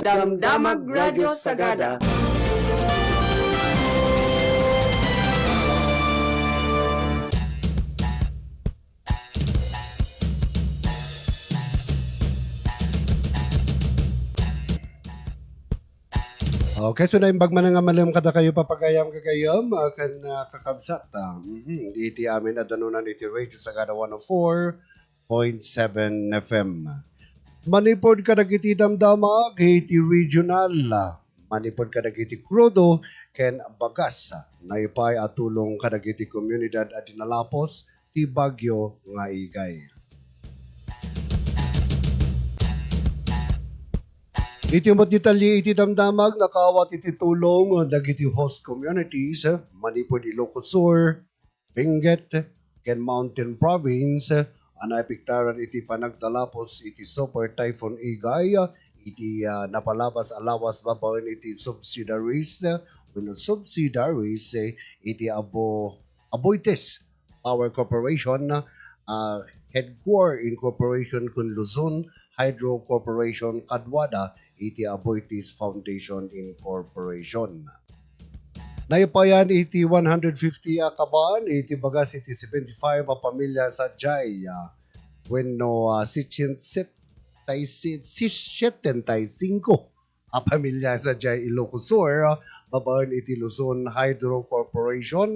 Damdamag Radyo Sagada. Okay, so naimbag man nga malam kada kayo papagayam kagayam akan kakabsat. Iti amin adanunan iti Radio Sagada 104.7 FM. Manipod ka dagiti damdamag iti regional. Manipod ka dagiti krudo ken bagas. Naipay atulong ka dagiti komunidad at dinalapos ti Bagyo nga igay. Iti mo't detalye iti damdamag nakawat iti tulong dagiti host communities Manipod Ilocos Sur, Benguet, ken Mountain Province anapiktaran iti panagtalapos iti Super Typhoon Igay iti napalabas alawas babawen iti subsidiaries iti Aboitiz Power Corporation Headquarter Incorporation kun Luzon Hydro Corporation Kadwada iti Aboitiz Foundation Incorporation. Naipayan iti 150 akaban, iti bagas iti 75 a pamilya sa Jay. Wenno 75 a pamilya sa Jay Ilocos Sur, babaan iti Luzon Hydro Corporation.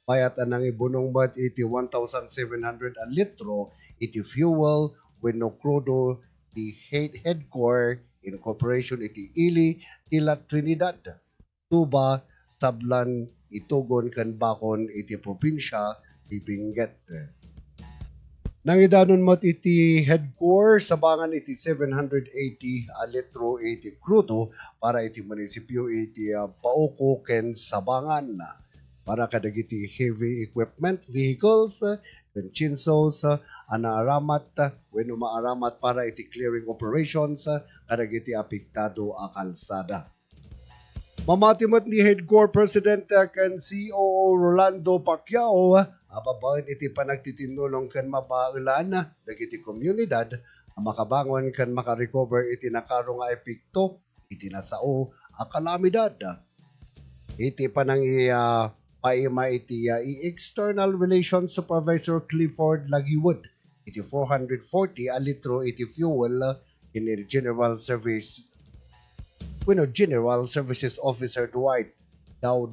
Bayat anang ibunong bat iti 1,700 a litro iti fuel wenno crudo iti headquarter Incorporation iti Ili, Tila Trinidad, Tuba, Sablan, Itugon, Kanbakon, iti probinsya, iti Benguet. Nangidanon mat iti headquarter, sabangan iti 780 a litro iti crudo para iti munisipyo iti Pauco, ken Sabangan. Para kadagiti heavy equipment vehicles, chinsos, anaaramat, wenno maaramat para iti clearing operations, kadagiti apektado a kalsada. Mamatimot ni Headquarter President ken COO Rolando Pacquiao, ababaen iti panagtitinulong ken mabaulan dagiti komunidad, makabangon ken makarecover iti nakarong nga epekto iti nasao a kalamidad. Iti panang paima iti External Relations Supervisor Clifford Lagiwood iti 440 a litro iti fuel in General Services Officer Dwight Daw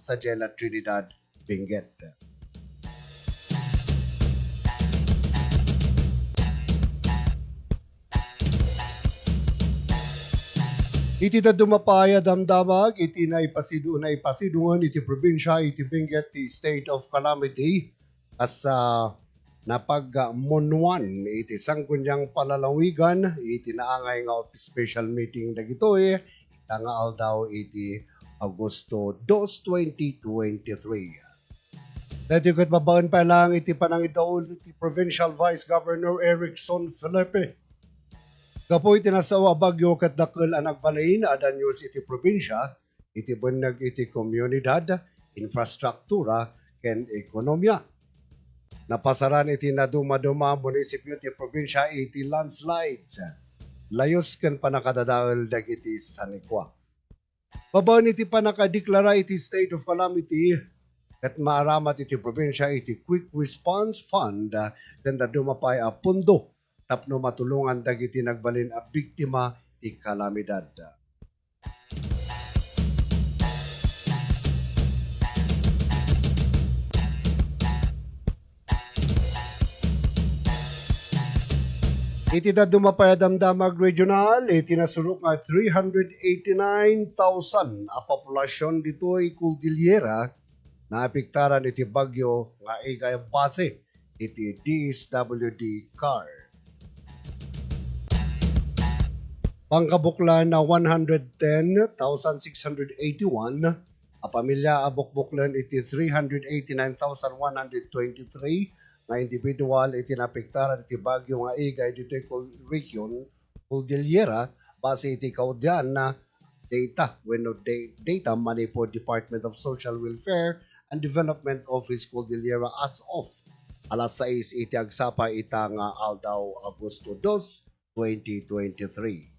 sa Jela Trinidad, Benguet. Iti dumapaya damdamag, iti naipasidungan iti probinsya, iti Benguet, iti state of calamity, as napagmonwan, iti sanggunyang palalawigan, iti naangay nga special meeting dagitoy, itangaal daw iti Agosto 2, 2023. Dati ko't babaan pa lang iti panangidaol iti Provincial Vice Governor Erickson Felipe. Kapoy tinasawa bagyo kat dakkel ang nagbalain adan news iti probinsya, iti bunag iti komunidad, infrastruktura, ken ekonomiya. Napasaran iti naduma-duma munisipyo iti probinsya iti landslides. Layos ken panakadadaol dagiti sanikwa. Babaan iti panakadeklara iti state of calamity ket maaramat iti probinsya iti Quick Response Fund ken nadumapay a pundo tapno matulungan dagiti nagbalin a biktima ti kalamidad. Iti dumapay damdamag regional, iti nasulok nga 389,000 a populasyon ditoy Cordillera na apektaran iti bagyo nga igay base iti DSWD CAR. Pangkabuklan na 110,681, a pamilya abukbuklan iti 389,123, nga individual iti napektaran iti bagyo nga igay dito region Cordillera base iti kaudyan na data data Manipod Department of Social Welfare and Development Office Cordillera as of alas 6 iti agsapa itang aldaw Agosto 2, 2023.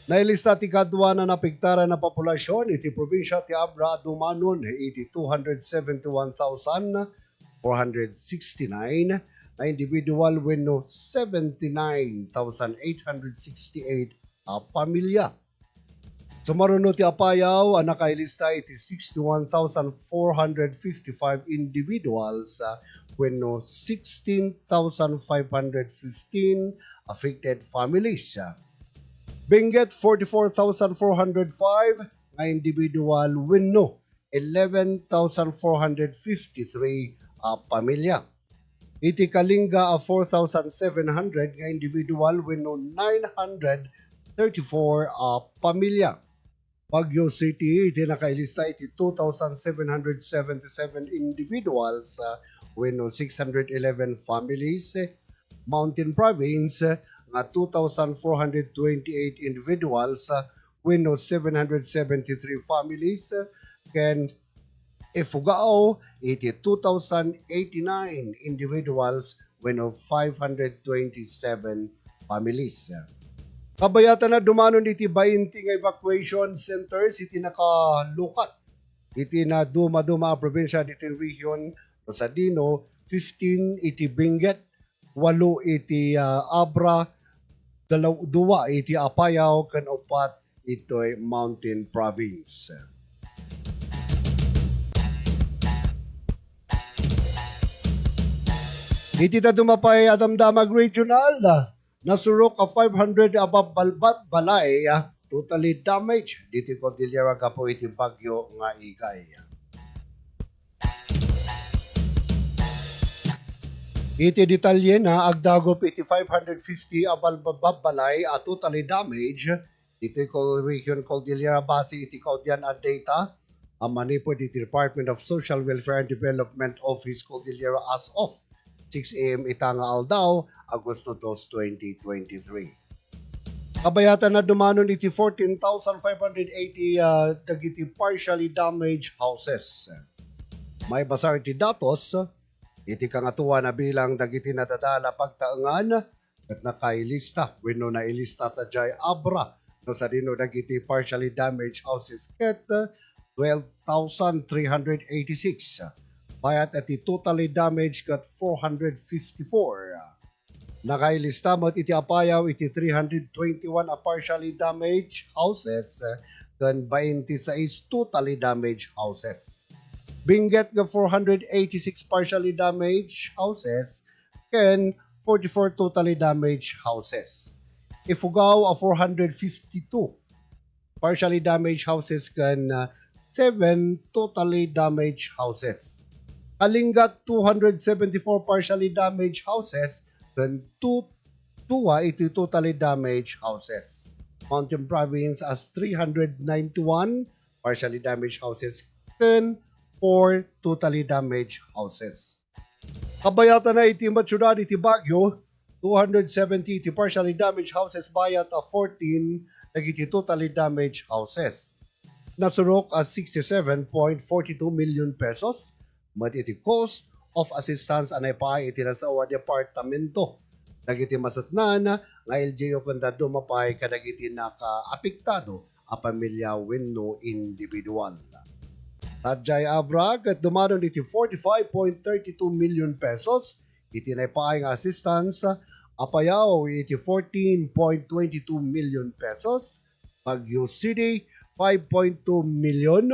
Nailista ti kadwa na napigtara na populasyon iti probinsya ti Abra dumanon iti 271,469 na individual wenno 79,868 a pamilya. Sumaruno ti Apayaw ang nakailista iti 61,455 individuals wenno 16,515 affected families. Benguet 44,405 nga individual wenno 11,453 a pamilya. Iti Kalinga 4,700 nga individual wenno 934 a pamilya. Baguio City iti nakailista iti 2,777 individuals wenno 611 families. Mountain Province nga 2,428 individuals wenno 773 families. Ken Ifugao iti 2,089 individuals wenno 527 families. Kabayatan na dumanon iti 20 nga evacuation centers iti nakalukat. Iti na duma-duma a probinsya iti region Rosadino, 15 iti Benguet, 8 iti Abra, 2 iti Apayaw, ken 4 ito'y Mountain Province. Iti ta dumapay Adamdamag Regional, nasurok a 500 above balbat balay, totally damaged. Dito Cordillera ka po iti bagyo nga igay. Iti detalye na agdagop iti 550 above balay a totally damaged. Dito region Cordillera base iti kaudyan at data. Amani po iti Department of Social Welfare and Development Office Cordillera as of 6 a.m. itanga aldaw, Agosto 2, 2023. Kabayatan na dumanon iti 14,580 dagiti partially damaged houses. May basar iti datos, iti kangatuwa na bilang dagiti nadadala pagtaengan at nakailista, wenno na ilista sa Jay Abra, no sa dino dagiti partially damaged houses ket 12,386. Bayat at totally damaged kat 454. Nakailista mo iti Apayaw iti 321 a partially damaged houses kan 26 totally damaged houses. Benguet nga 486 partially damaged houses kan 44 totally damaged houses. Ifugao a 452 partially damaged houses kan 7 totally damaged houses. Kalinga 274 partially damaged houses then 2 iti totally damaged houses. Mountain Province as 391 partially damaged houses then 4 totally damaged houses. Kabayatan na iti Matsyudad iti Baguio 270 iti partially damaged houses bayat a 14 nagiti totally damaged houses. Nasurok as 67.42 million pesos. Mat iti cost of assistance anay pa iti nasawa departamento. Dagiti masatnan nga LGU kanda dumapay kadagiti naka-apektado a pamilya wenno individual. Tadjay Abra ket dumanon iti 45.32 million pesos iti naipaay nga assistance. Apayaw iti 14.22 million pesos. Baguio City 5.2 million.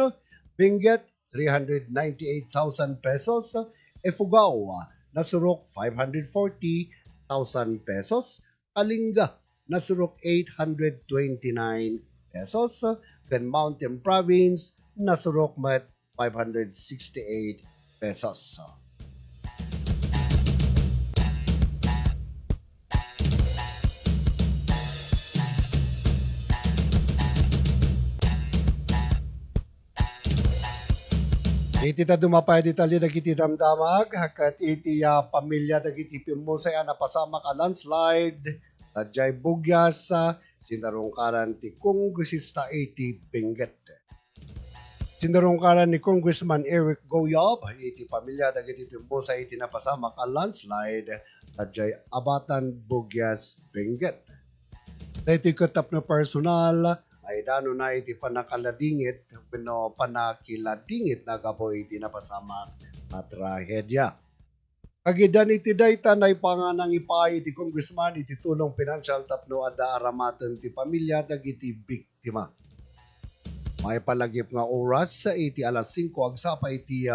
Benguet 398,000 pesos. Ifugao, nasurok 540,000 pesos. Kalinga, nasurok 829 pesos. Then Mountain Province, nasurok mat 568 pesos. Iti ta dumapay detalye dagiti damdamag kat iti pamilya dagiti pimusay napasama ka landslide sa Jay Bugyas sinarungkaran ti Kongresista iti Benguet. Sinarungkaran ni Congressman Eric Goyab iti pamilya dagiti pimusay iti napasama ka landslide sa Jay Abatan Bugyas Benguet. Dahil katap na personal, ay dano na iti panakaladingit, panakiladingit na kapo iti napasama at trahedya. Kagidan iti dayta na ipanganang ipay iti congressman iti tulong financial tapno adda aramatan ti pamilya dagiti biktima. May palagip nga oras sa iti alas 5 agsapa iti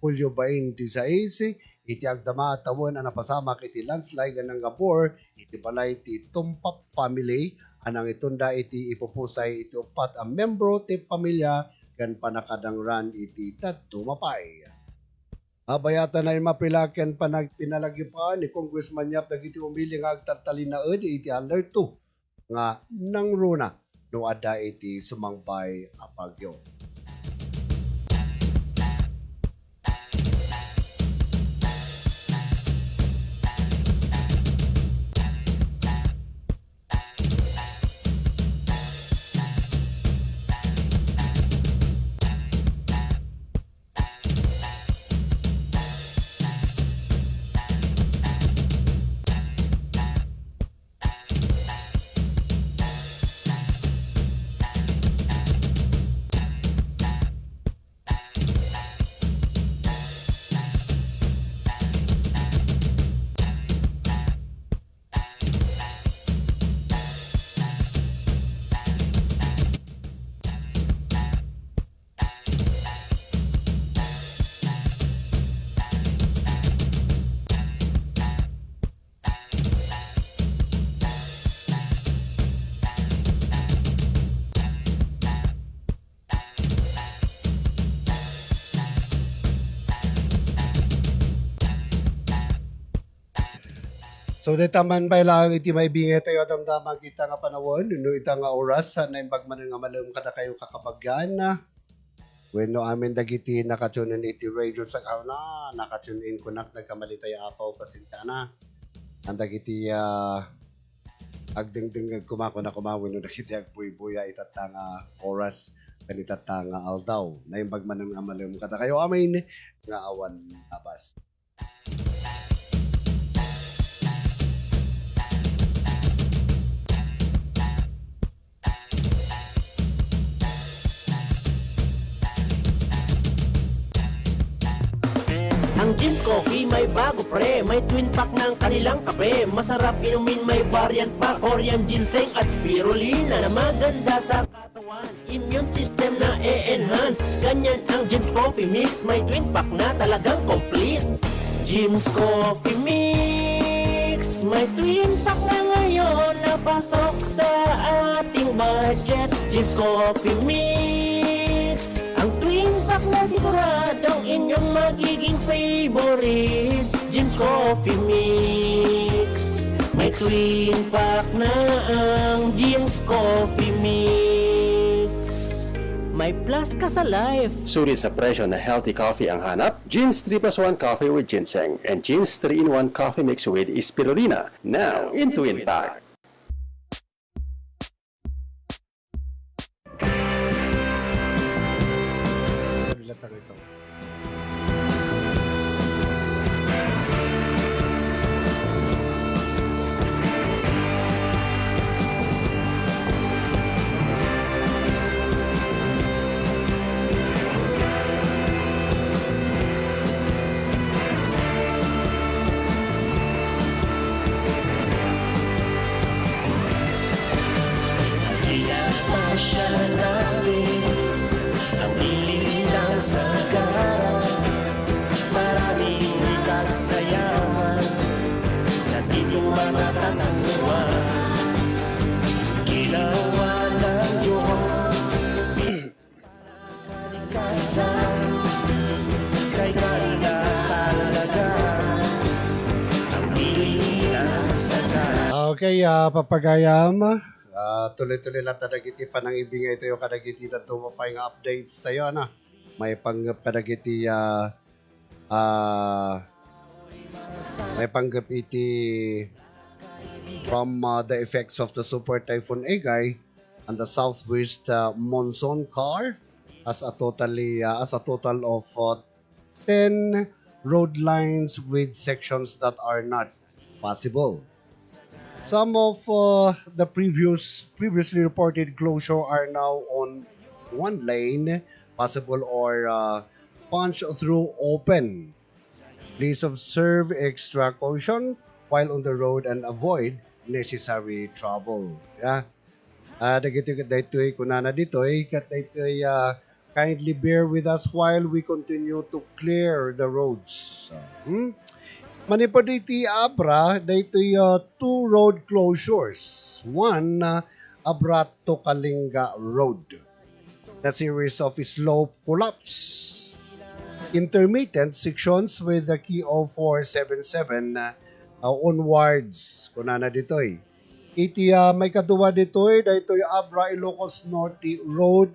Hulyo 26 iti agdama tawon ang napasamak iti landslide ganang gabor iti balay iti Tumpap family anang itunda iti ipupusay iti upat ang membro ti pamilya kan panakadangran iti tadto mapay. Abayatan na mapilaken pinalagipan ni Congressman Yap dagiti umili nga agtaltalinaed iti alerto nga nang runa no adda iti sumangbay a bagyo. So dita man pa lang iti may bingi tayo damdaman kita nga panawon no ita nga oras sa naimbagman nga malum kada kayo kakabagyan na wenno amin dagiti nakatunin iti radio sa kauna nakatunin ko nagkamali tayo apaw pasintana ang dagiti agdingding kumako na kumawin no dagiti agbuy-buya itatanga oras kanitatanga aldaw naimbagman nga malum kada kayo amin nga awan abas. Ang Jim's Coffee may bago pre, may twin pack ng kanilang kape. Masarap inumin, may variant pa, Korean ginseng at spirulina na maganda sa katawan. Immune system na e-enhance, ganyan ang Jim's Coffee Mix. May twin pack na talagang complete. Jim's Coffee Mix, may twin pack na ngayon na pasok sa ating budget. Jim's Coffee Mix, ang twin pack na siguradong inyong magiging favorite. Jim's Coffee Mix, may twin pack na ang Jim's Coffee Mix. May plus ka sa life. Sulit sa presyo na healthy coffee ang hanap, Jim's 3+1 Coffee with Ginseng and Jim's 3-in-1 Coffee Mix with Spirulina, now in twin pack. Okay, papagayam. Tuloy-tuloy lang tadagiti panangibingay tayo kadagiti tato mapay nga updates tayo na. May pang padagiti may panggap iti from the effects of the Super Typhoon Egay and the southwest monsoon car as a total of 10 road lines with sections that are not possible. Some of the previously reported closure are now on one lane, possible or punch through open. Please observe extra caution while on the road and avoid necessary trouble. Yeah. Dagiti kat daytoy kunana ditoy kat daytoy kindly bear with us while we continue to clear the roads. Manipod iti Abra, daytoy two road closures. One, Abra to Kalinga Road. The series of slope collapse. Intermittent sections with the key of 477 onwards. Kunana ditoy. Iti may kaduwa ditoy, daytoy Abra Ilocos Norte Road,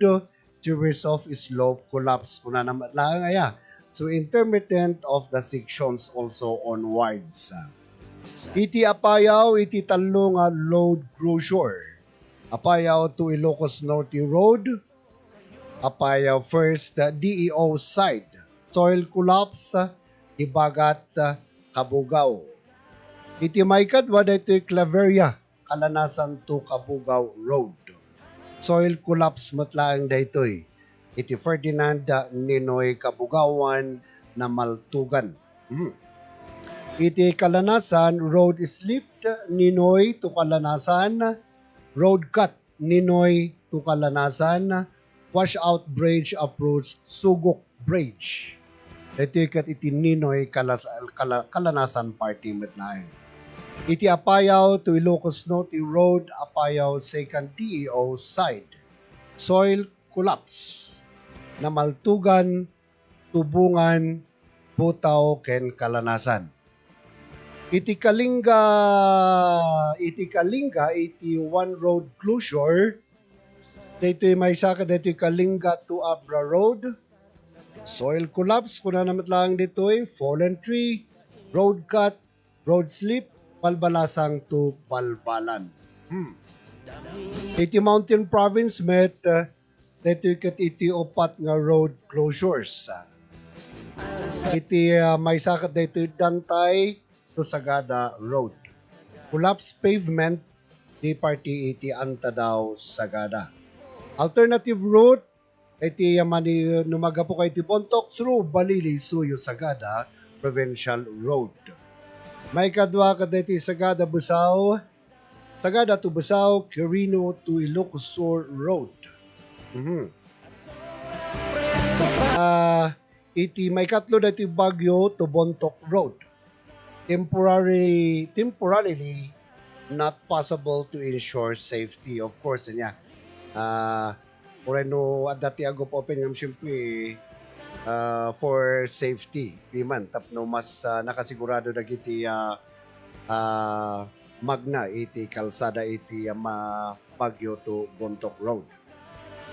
series of slope collapse. Kunana lang aya. So intermittent of the sections also onwards. Iti Apayao, iti talong load closure. Apayao to Ilocos Norte Road. Apayao first DEO side. Soil collapse, Ibagat, Kabugao. Iti may kadwa dito Claveria, Kalanasan to Kabugao Road. Soil collapse matlaang daytoy. Iti Ferdinand Ninoy Kabugawan na Maltugan. Iti Kalanasan road slipped Ninoy to Kalanasan, road cut Ninoy to Kalanasan, washout bridge approach Sugok Bridge. Ito kat iti Ninoy Kalanasan party matlaang. Iti Apayao to Ilocos Norte Road, Apayao second DEO side. Soil collapse. Namaltugan, Tubungan, Butaw, ken Kalanasan. Iti Kalinga, iti one road closure. Dito may saka dito Kalinga to Abra Road. Soil collapse, kuna naman lang dito fallen tree, road cut, road slip, Palbalasang to Balbalan. Iti Mountain Province met dito iti upat nga road closures. Iti may sakat dito Dantay to Sagada Road. Collapse pavement di party iti Antadaw Sagada. Alternative route iti mani numaga po kay iti Bontok through Balili Suyo Sagada Provincial Road. May kadwa ka dito Sagada Busaw, Sagada to Busaw, Quirino to Ilocos Sur Road. Iti may katlo dito Bagyo to Bontok Road. Temporarily not possible to ensure safety. Of course, niya. Oreno at dati agop open ngam siyempre for safety. Di man, tapno mas nakasigurado na iti magna iti kalsada iti Bagyo to Bontok Road.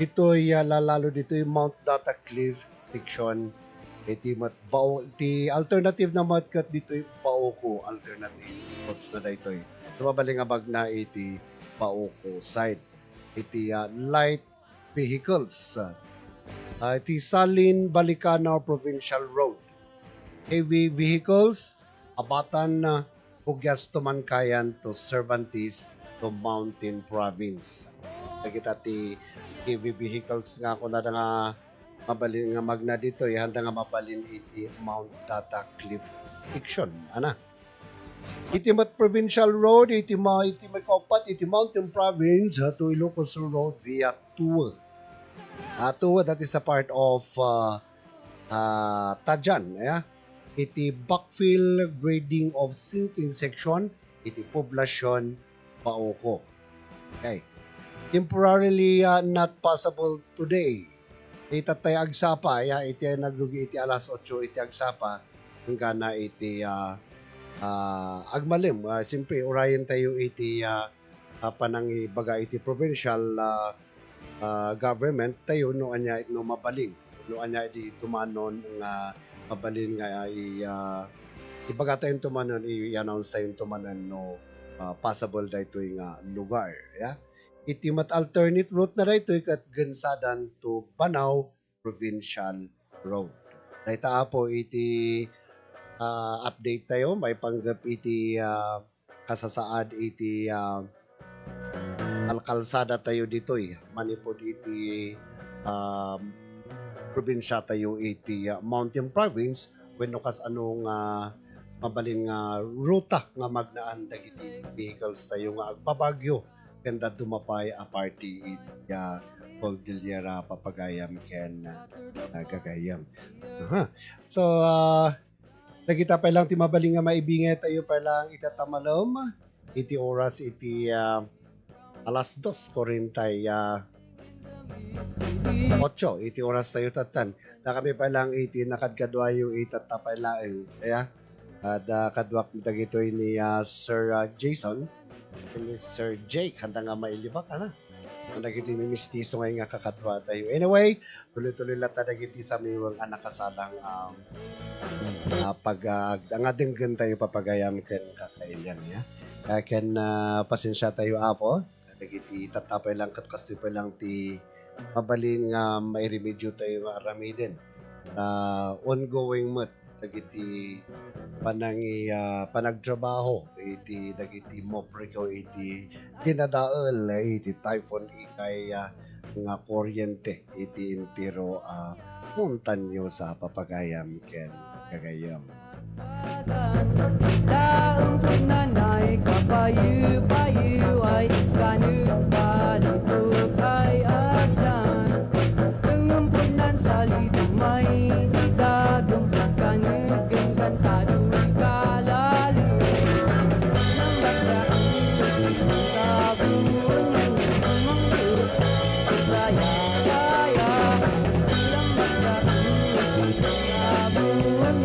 Ito'y lalalo dito yung Mount Data Cliff section. Iti alternative na matkat dito yung Paoko alternative. What's na dito eh. Sumabali nga bagna iti Paoko side. Iti light vehicles. Iti Salin Balicana Provincial Road. Heavy vehicles, Abatan Pugyas to Mankayan to Cervantes to Mountain Province. Kita ti heavy vehicles nga ko na nga mabalin nga magna dito handa nga mabalin iti Mount Data Cliff section ana iti Provincial Road iti may kaupat iti Mountain Province to Ilocos Road via Tua. Tua that is a part of Tajan iti backfill grading of sinking section iti Poblacion Paoko. Okay. Temporarily not possible today. Itatay agsapa, iti naglugi iti alas 8 iti agsapa, hanggang na iti agmalim. Siyempre, urayan tayo iti panangi baga iti provincial government, tayo noon niya no mabalin. Noon niya iti tumanon nga mabalin nga ibaga tayong tumanon, i-announce tayong tumanon no possible dahito yung lugar. Yeah? Iti alternate route na dito kat Gansadan to Banao Provincial Road. Dahita po iti update tayo, may panggap iti kasasaad iti alkalsada tayo ditoy manipod iti probinsya tayo iti Mountain Province wenno kas anong mabalin nga ruta nga magnaan dagiti vehicles tayo nga agpabagyo kanda dumapay a party iti Cordillera Papagayam ken Gagayam. So nagita pa lang ti mabaling nga maibinget tayo pa lang itatamalom iti oras iti alas 2:48 iti oras tayo tatan. Na kami pa lang iti nakadkadwayo itatapay laeng. Kaya kadwak dagitoy ni Sir Jason ni Sir Jake handa nga mailibak na. Nagiti mi mistiso ngay nga kakadwa tayo. Anyway, tuloy-tuloy lang dagiti sa miwang nakasalang pag ang adenggan tayo papagayam ken kakailan ya. Ken pasensya tayo apo. Dagiti tatapay lang katkasti pa lang ti mabalin nga mairemedyo tayo nga aramiden ongoing mat dagiti panagtrabaho iti dagiti mopriko iti dinadael iti typhoon ikay nga kuryente iti entero montanyo sa Papagayam ken Gagayam. Daang pagnanay kapayu-payu ay kanupalituk ay agdan Tengumpunan salidong may didagong kanugeng kantado'y kalalu Nang baklaan sabungan namang turut Raya-raya Nang baklaan sabungan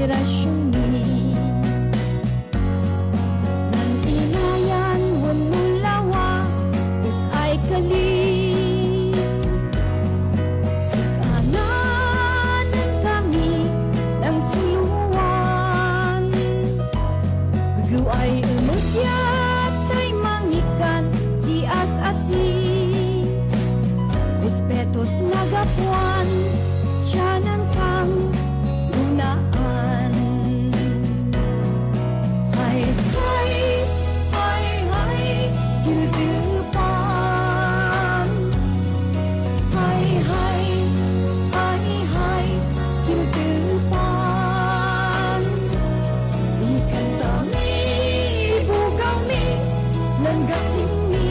inspirasyon ni Nan inayan wenno lawa is ay kali Sikanan kami ng suluan Bagu ay umukyat ay mangikan si as-asi Respetos nagapuan siyanan kang unaan Hay hay hay hay kildepan Hay hay hay hay kildepan Ikan tami bugaw mi nanggasing mi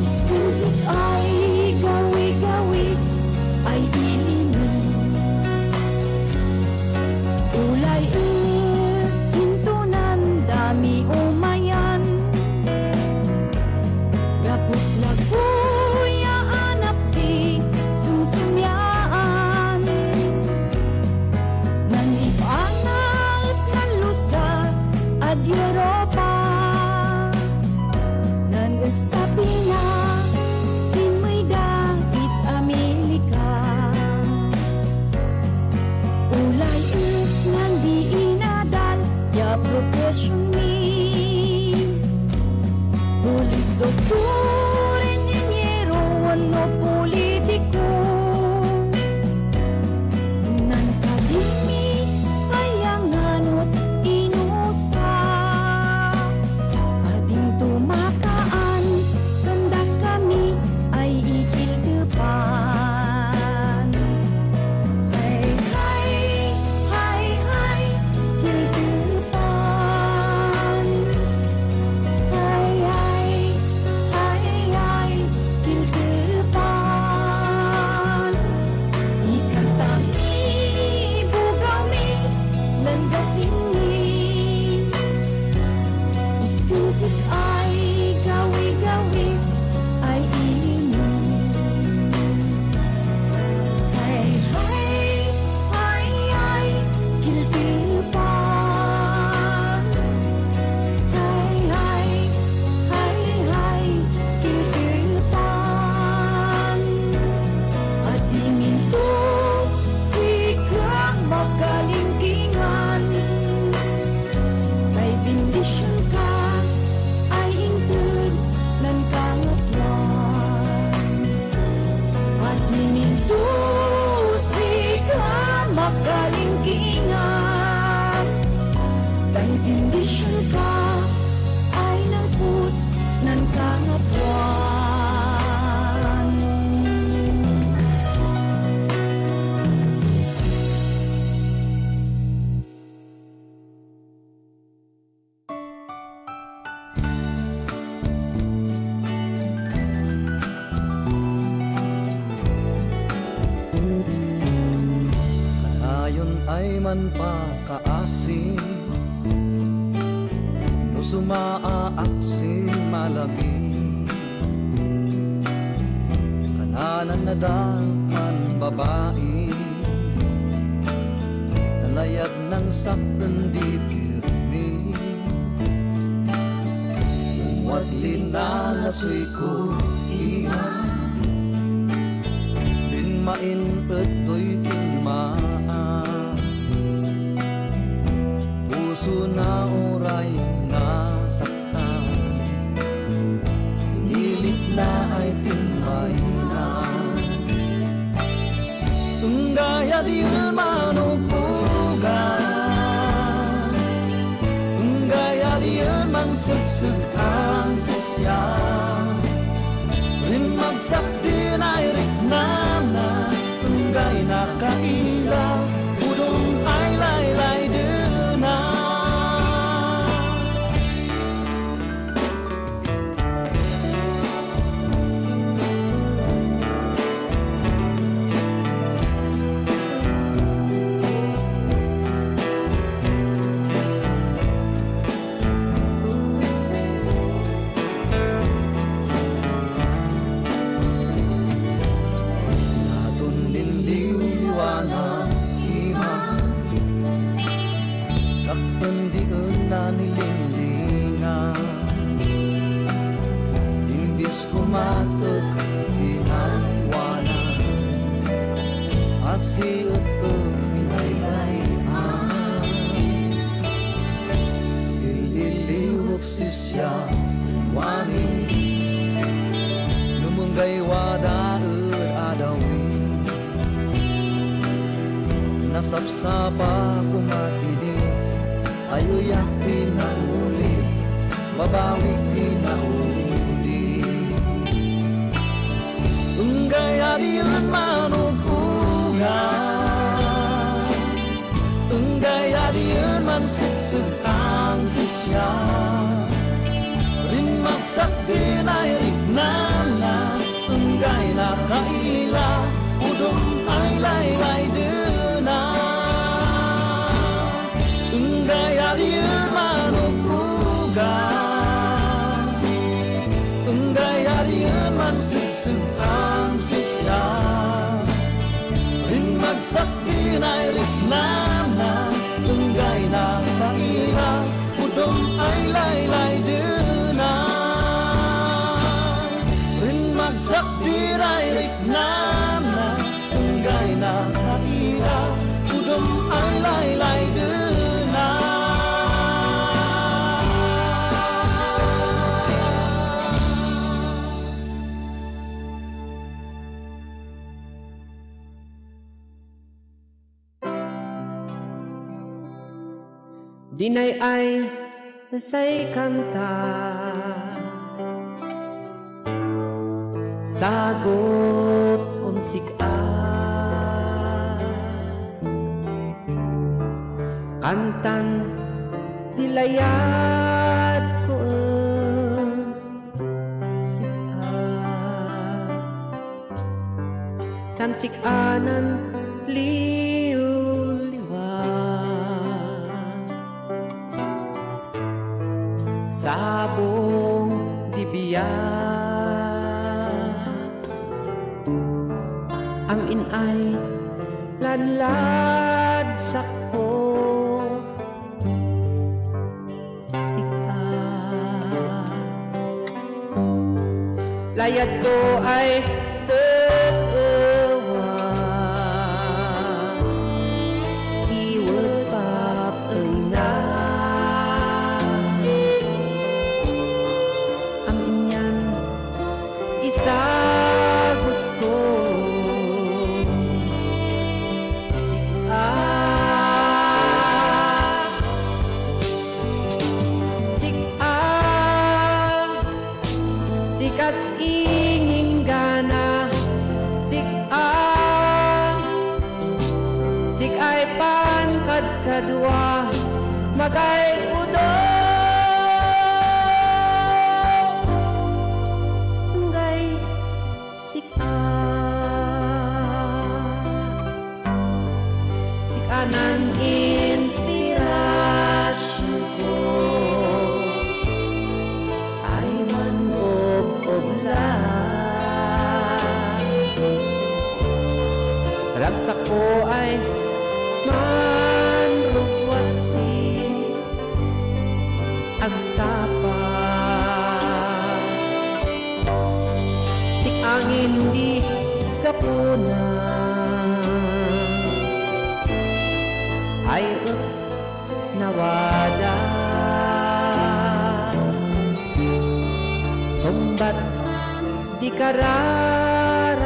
Iskusik ay gawi-gawis ay ilimi Ulay is hintunan dami umayan Gapos laguya anap di sumsumyaan Nan ipangat nan lusda at Europa Nan estapina Timay dapit Amerika Ulay is nang di inadal Ya profesyon ni Pulis, doktor, inyenyero Ano politiko Nan kalimi Hayanganot inusa Ading tumakaan Ganda kami ay ikil depan Hay hay hay hay kil depan Hay hay hay hay kil depan Ikan tami bugaw mi nanggasing mi Iskusik ay gawi-gawis ay ilimi Hay hay hay hay kildepan Hay hay hay hay kildepan At diminto sikang makalingkingan May bindisyon ka ay ingkod ng kangatwan At diminto sikang makalingkingan May bindisyon ka ay nagpus ng kangatwan Ayon ay man pa kaasin No sumaaksin malamig Kananan na dakan babae Nalayag ng saktan di pirmi Wat linalasoy ko iyan Main petoy kinmaan Puso na oray nasaktan Hinilit na ay timbay na Tunggaya diyan manupugan Tunggaya diyan mangsugsug ang sisya Rin magsak din ay riknana Tunggay na kaila sapsapa kumatidi ayo yak pinauli mabawi pinauli enggay adiun manukungan enggay adiun man sigsig ang sisya rin magsak din ay rignana enggay na kaila udom ay laylay dena enggay adiun manukungan enggay adiun man sigsig ang sisya rin magsak din ay rignana enggay na kaila udom ay laylay dena rin magsak din ay rignana enggay na kaila udom ay laylay dena Dinay ay nasay kanta sagot unsig kantan dilayat ko sika kan sikanan sabong dibiya ang inay lanlad sakpo sika layad ko ay tewa iwag pap na isagot ko sikas inging gana sikay pan kadwa magay ng inspirasyon ko ay manoboblan ragsak ko ay manrugwatsi agsapa sik angin di kapuna ay ut nawada sumbat di kararagos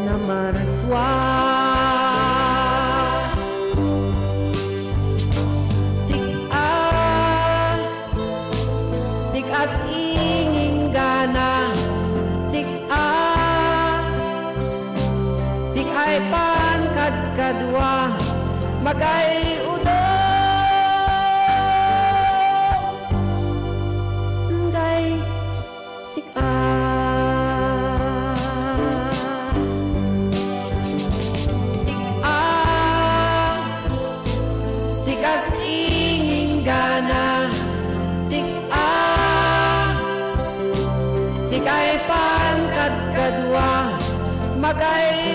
na maraswa sikas inging gana sikay pan kadwa magay enggay sikas inging gana sikay pan kadwa magay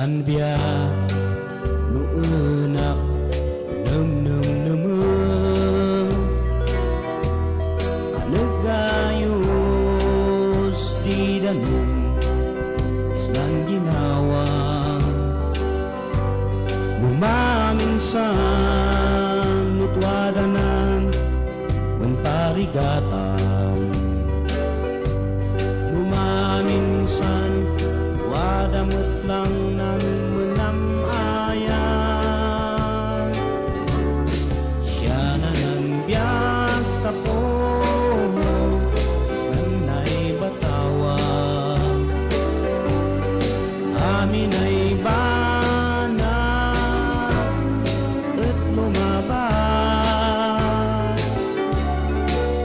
nan biya nuunak nem kanagayos di danum islang ginawa lumaminsan nutwadanan menparigatan lumaminsan wadamot lang ng menamayan siya na ng biyak tapo isang na'y batawa amin ay bana at lumabas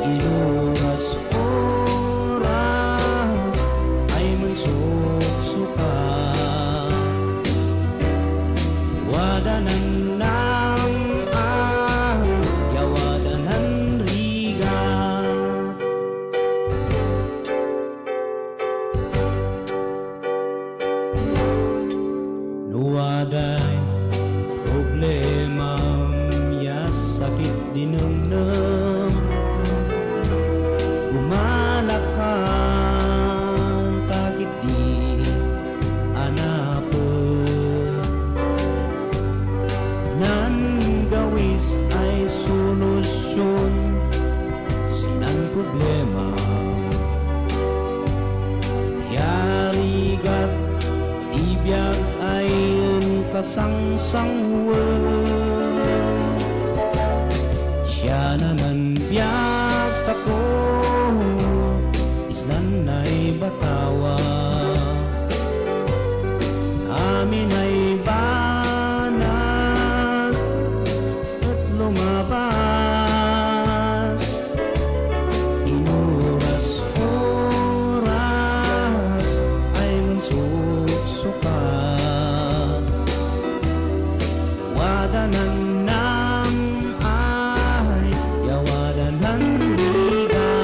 inuras oras ay magsuksuka wadanan ng yawadanan riga nuwaday problema ya sakit dinamnam bumalakang takit di anapot nan gawis ay solusyon sinang problema yarigat ibiyag ay kasangsangwan siya na nan biyak tako islan na'y batawa amin ay banat at lumabas inuras oras ay mansuksuka wadanan ng ay yawadanan liga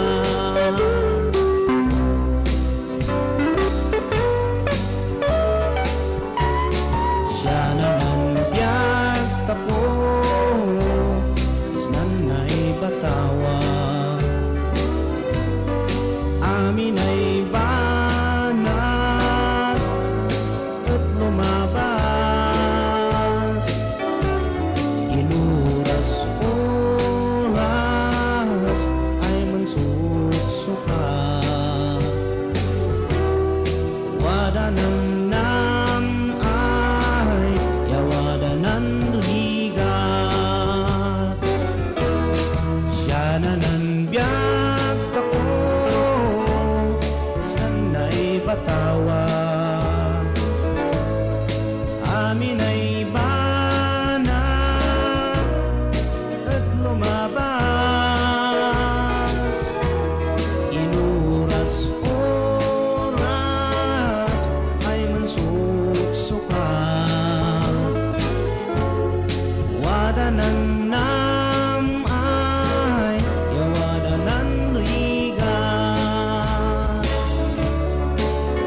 siya na ng biyak tapo isnan na'y batawa amin ay banat at lumabas inuras oras ay mansuksuka wadanan ng ay yawadanan liga siya na ng biyak ako sana'y batawa amin ay banat at lumabas inuras oras ay mansuksuka wadanan ng ay yawadanan riga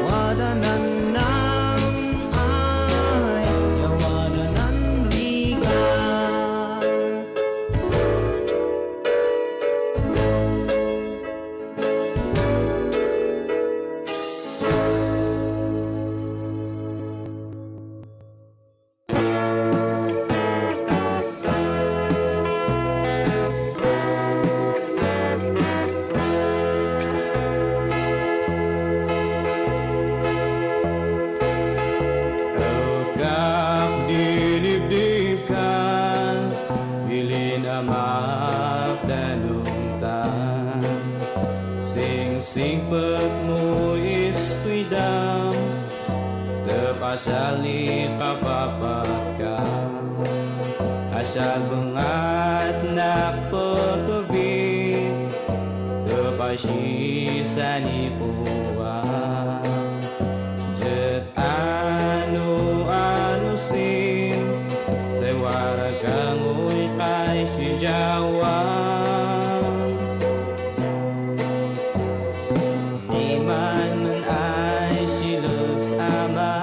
wadanan ng ay yawadanan riga Kang dinibdibkan bilin amak danungtan sing pagmo iskuidam tepasali papapakan asal bengat nak pekebit tepasi sani puang jet anu sin sewara kangoy kay si Jawa di man ay silos ama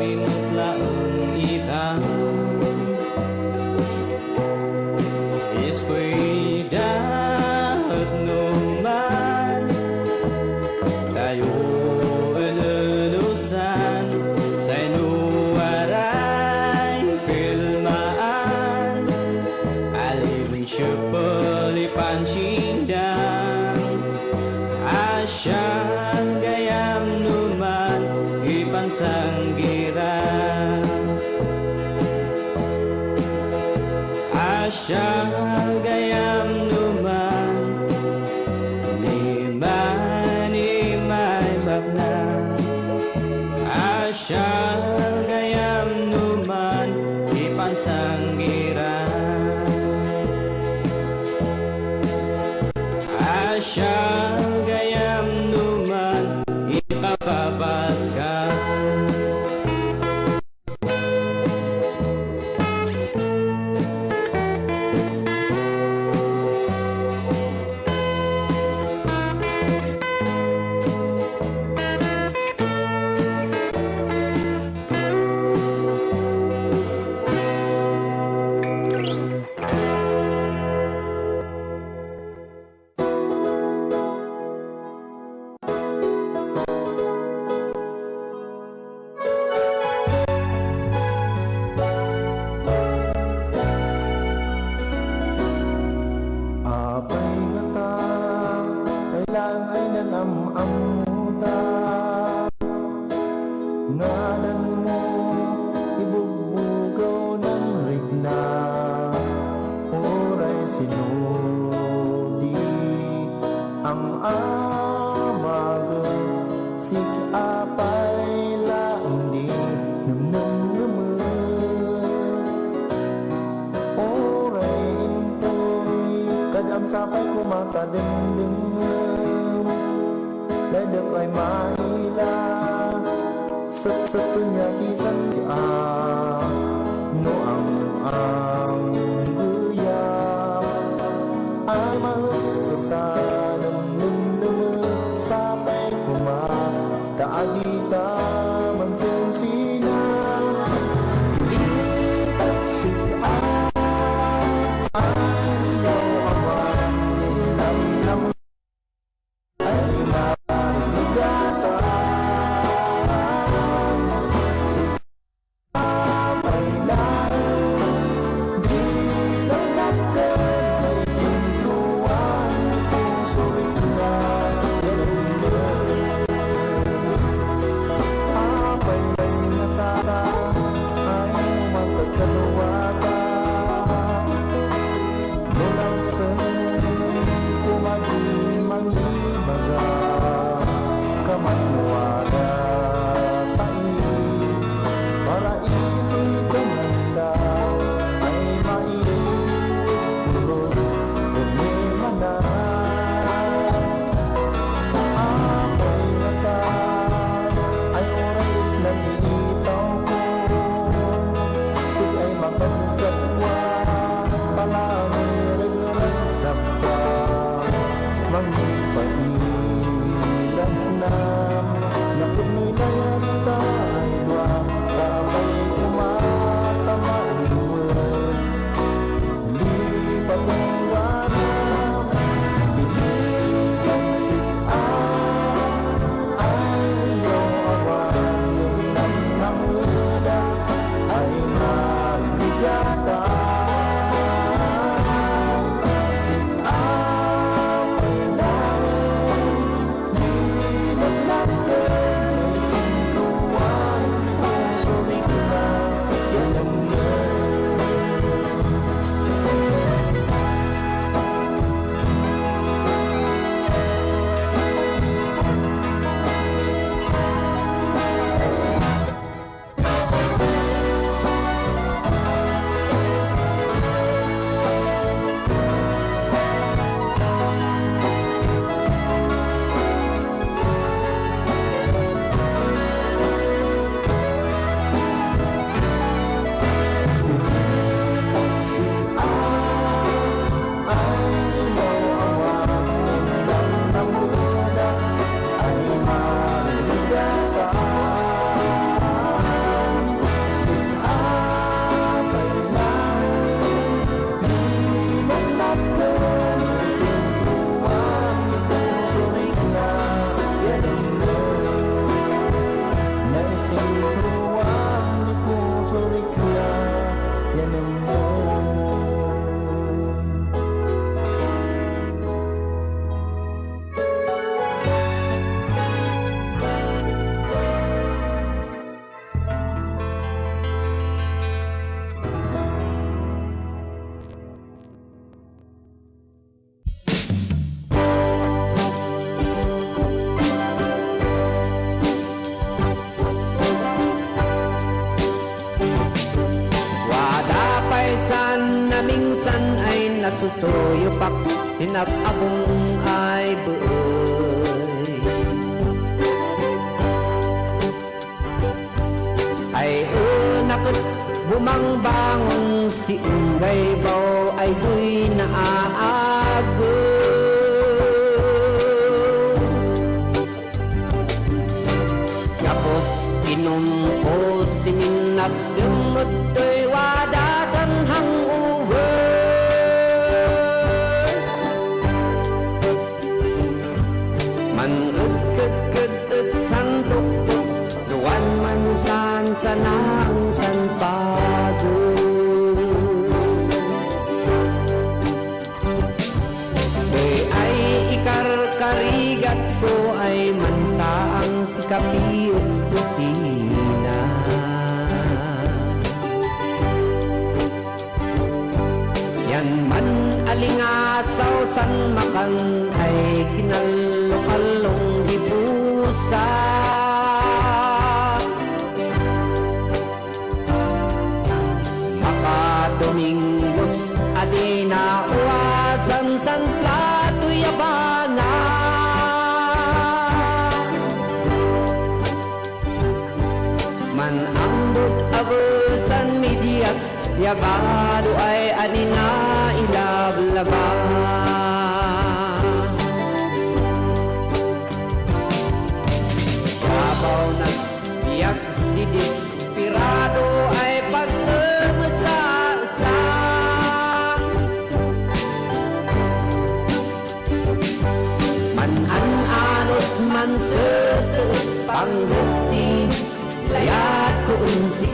pimutlaang itang isko'y dahat numan tayo lulusan sa inuwaray pilmaan alibin siya palipan sindang asyang gayam numan ipansanggira asyang gayam numan nimay bakna asyang gayam numan ipansanggira asyang gayam numan ipapapat ka Apay ngata, kailang ay nanam-amuta. Ngalan mo, ibugbugaw ng rigna. Oray sinudi, ang amaga. Siki apay laang di, num-num-numun. Oray intoy, kadam sapay kumakadeng-dengem. Ledek ay maila, set-setnya kisan no ang guyap ay mahus kesanem nem sapay kumakaagita mansungsina litak siya ayaw aman nam ay maligatan nasusuyupak, sinapabong ay buoy. Ay nakot bumangbangon si Unggay Bao ay do'y naaago. Tapos inom ko si Minas Dumot do'y wadasan hangover. Manugkagkagkag santuktok, duwan man sanang sanpago. Do'y ay ikarkarigat ko ay mansaang si kapi at kusina. Yan man alingasaw san makan ay kinalokalong dipusa. Domingos adina uwasan san plato yabanga. Man ambot abusan medias yabado ay adina ilablaba. Yabaw nas biyak di desperado ay pag-emesa. Man sesuot panggutsi layat ko unsi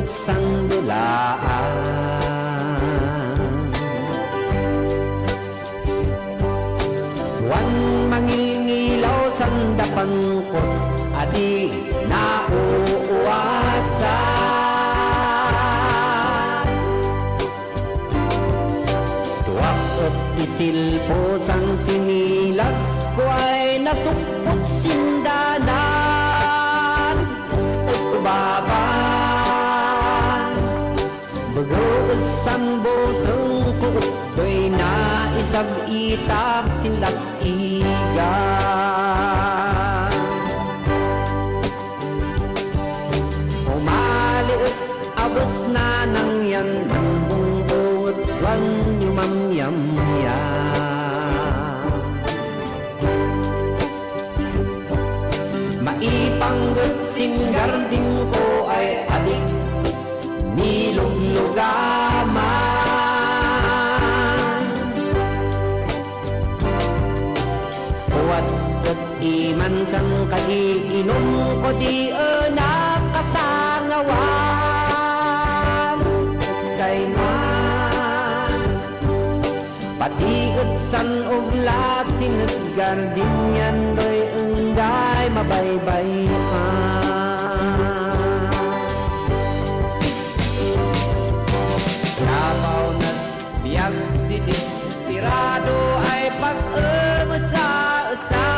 isang dulaan. Wan mangilngilaw sandapan kos adi nauuwasa. Tuwak at isilpo sang sinilas ko ay nasukot sindanan at kubaban. Bago isang botong kuot do'y naisab itak sinlas iga. Umaliit abos na nang yan ng bungot wan yumamyam ya. Maipanggot singgarding ko ay adik niluglugaman. Huwat at iman sang kadiinom ko di nakasangawan. Kay man pati at san obla sinat gardinyan do'y enggay mabaybay di desperado ay pag-emesa-esa.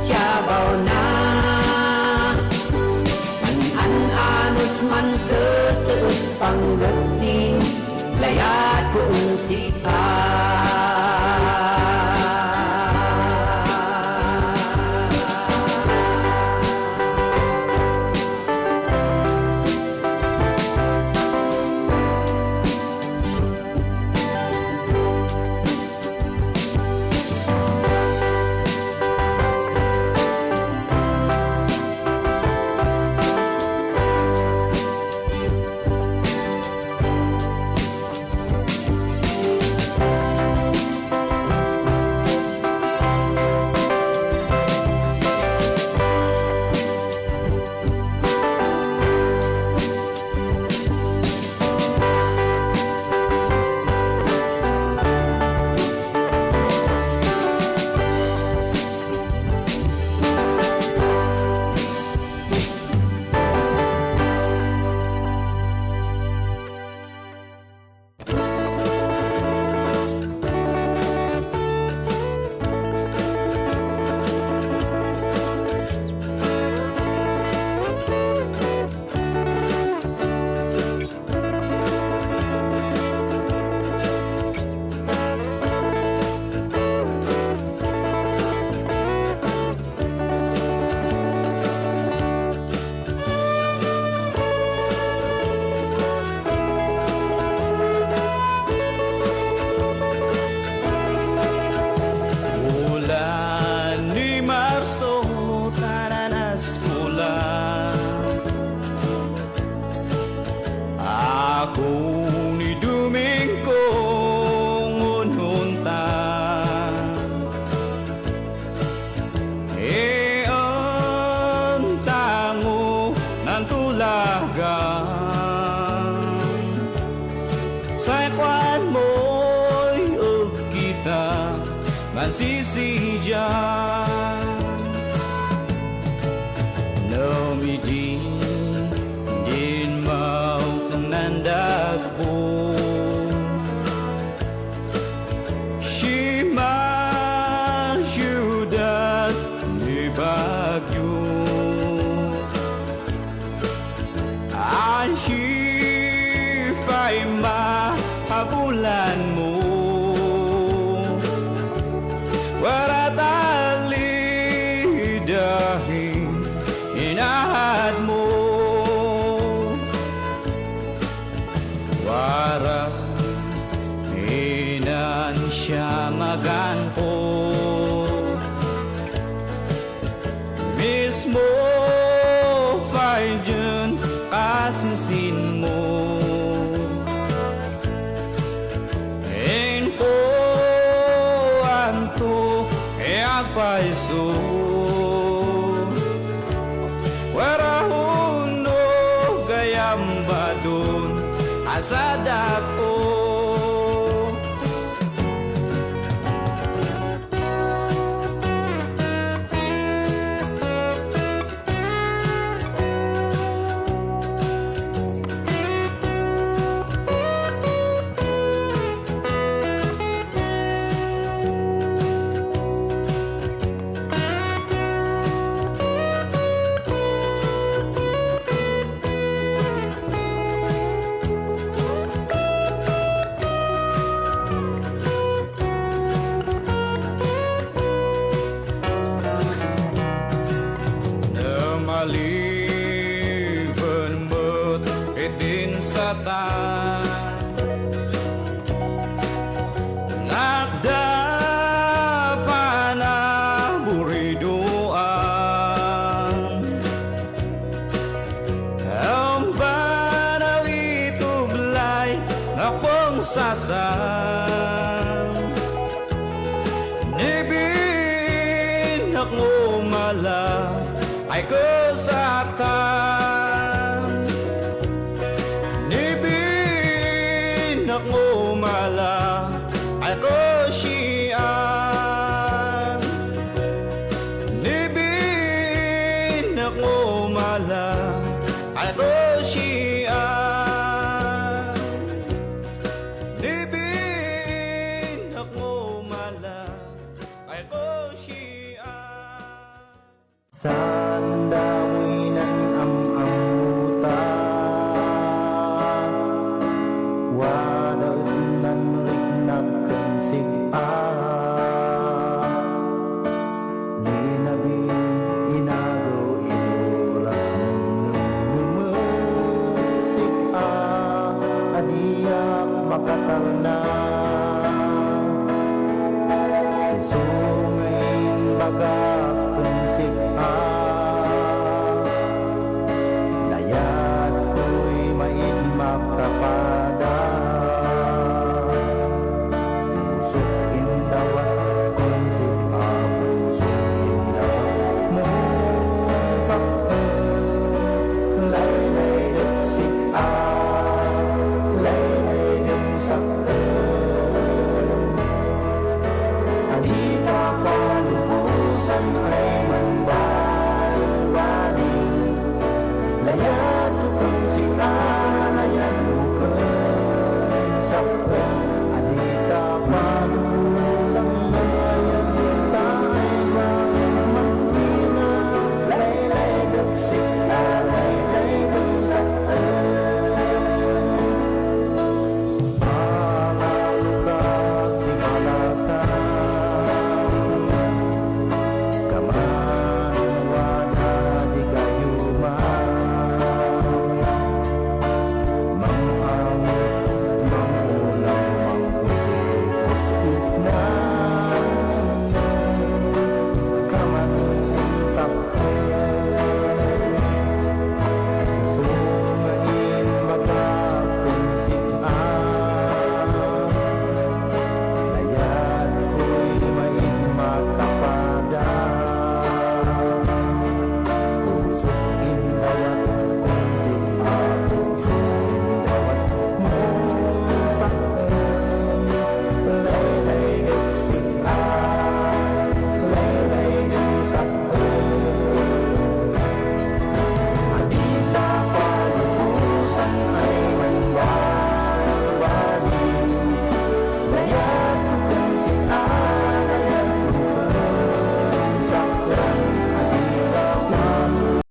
Siyabaw na man-an-anos man sesuot panggapsi layat kung sika. pagsisijan. Lumidi din mau nandagpo Shima syudad ni Bagyo Ashifay mahabulan mo Waratali dahil inahad mo Wara inan siya maganto Mismo fayjun kasinsin mo Info anto e agpaiso Warahuno gayam badun asadako Maliban mo't itin sa tan Nakda pa na buriduan Ang banaw itublay na pong sasan Nibin ako mala ay kesatan Nibin ako mala ay kesian Nibin ako mala ay kesian Nibin ako mala ay kesian Sandawinan am-amuta Wadaunan riknagkan sig-a Ninabi inago inuras nunumag sig-a Adiyak makatarna